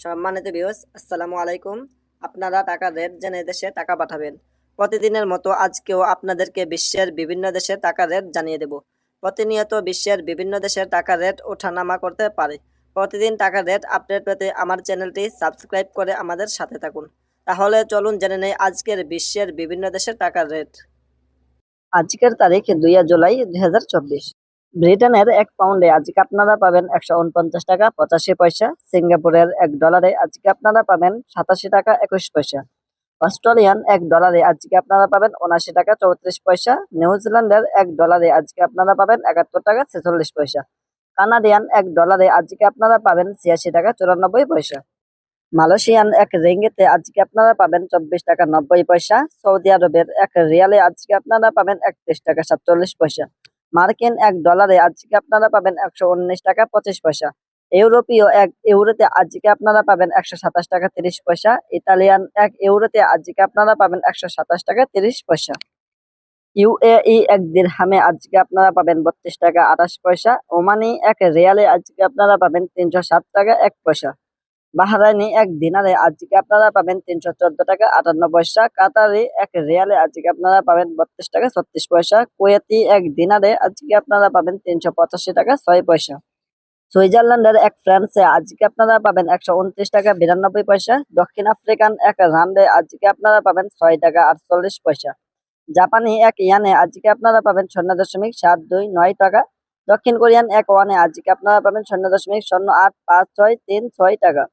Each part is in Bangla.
সম্মানিত ভিউয়ার্স, আসসালামু আলাইকুম। আপনারা টাকার রেট জেনে দেশে টাকা পাঠাবেন। প্রতিদিনের মতো আজকেও আপনাদেরকে বিশ্বের বিভিন্ন দেশের টাকার রেট জানিয়ে দেব। প্রতিনিয়ত বিশ্বের বিভিন্ন দেশের টাকার রেট ওঠানামা করতে পারে। প্রতিদিন টাকার রেট আপডেট পেতে আমার চ্যানেলটি সাবস্ক্রাইব করে আমাদের সাথে থাকুন। তাহলে চলুন জেনে নেই আজকের বিশ্বের বিভিন্ন দেশের টাকার রেট। আজকের তারিখ 2 জুলাই 2024। ব্রিটেনের এক পাউন্ডে আজকে আপনারা পাবেন 149 টাকা 85 পয়সা। সিঙ্গাপুরের $1 আজকে আপনারা পাবেন 87 টাকা 21 পয়সা। অস্ট্রেলিয়ান $1 আজকে আপনারা পাবেন 79 টাকা 34 পয়সা। নিউজিল্যান্ডের $1 আজকে আপনারা পাবেন 71 টাকা 46 পয়সা। কানাডিয়ান $1 আজকে আপনারা পাবেন 86 টাকা 94 পয়সা। মালয়েশিয়ান এক রিঙ্গিতে আজকে আপনারা পাবেন 24 টাকা 90 পয়সা। সৌদি আরবের এক রিয়ালে আজকে আপনারা পাবেন 31 টাকা 47 পয়সা। মার্কিন $1 আজকে আপনারা পাবেন 119 টাকা 25 পয়সা। ইউরোপীয় এক ইউরোতে আজকে আপনারা পাবেন 127 টাকা 30 পয়সা। ইতালিয়ান এক ইউরোতে আজকে আপনারা পাবেন 127 টাকা 30 পয়সা। ইউএই এক দিরহামে আজকে আপনারা পাবেন 32 টাকা 28 পয়সা। ওমানি এক রিয়ালে আজকে আপনারা পাবেন 307 টাকা 1 পয়সা। বাহরাইনি এক দিনারে আজকে আপনারা পাবেন 314 টাকা 58 পয়সা। কাতারি এক রিয়ালে আজকে আপনারা পাবেন 32 টাকা 36 পয়সা। কুয়েতি এক দিনারে আজকে আপনারা পাবেন 385 টাকা 6 পয়সা। সুইজারল্যান্ডের এক ফ্রান্সে আজকে আপনারা পাবেন 129 টাকা 92 পয়সা। দক্ষিণ আফ্রিকান এক রান্ডে আজকে আপনারা পাবেন 6 টাকা 48 পয়সা। জাপানি এক ইয়ানে আজকে আপনারা পাবেন 0.729 টাকা। দক্ষিণ কোরিয়ান এক ওয়ানে আজকে আপনারা পাবেন 0.085636 টাকা।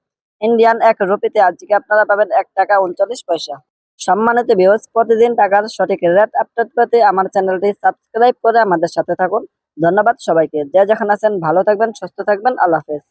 ইন্ডিয়ান এক রুপিতে আজকে আপনারা পাবেন 1 টাকা 39 পয়সা। সম্মানিত ভিউয়ার্স, প্রতিদিন টাকার সঠিক রেট আপডেট পেতে আমার চ্যানেলটি সাবস্ক্রাইব করে আমাদের সাথে থাকুন। ধন্যবাদ সবাইকে। যে যেখানে আছেন ভালো থাকবেন, সুস্থ থাকবেন। আল্লাহ হাফেজ।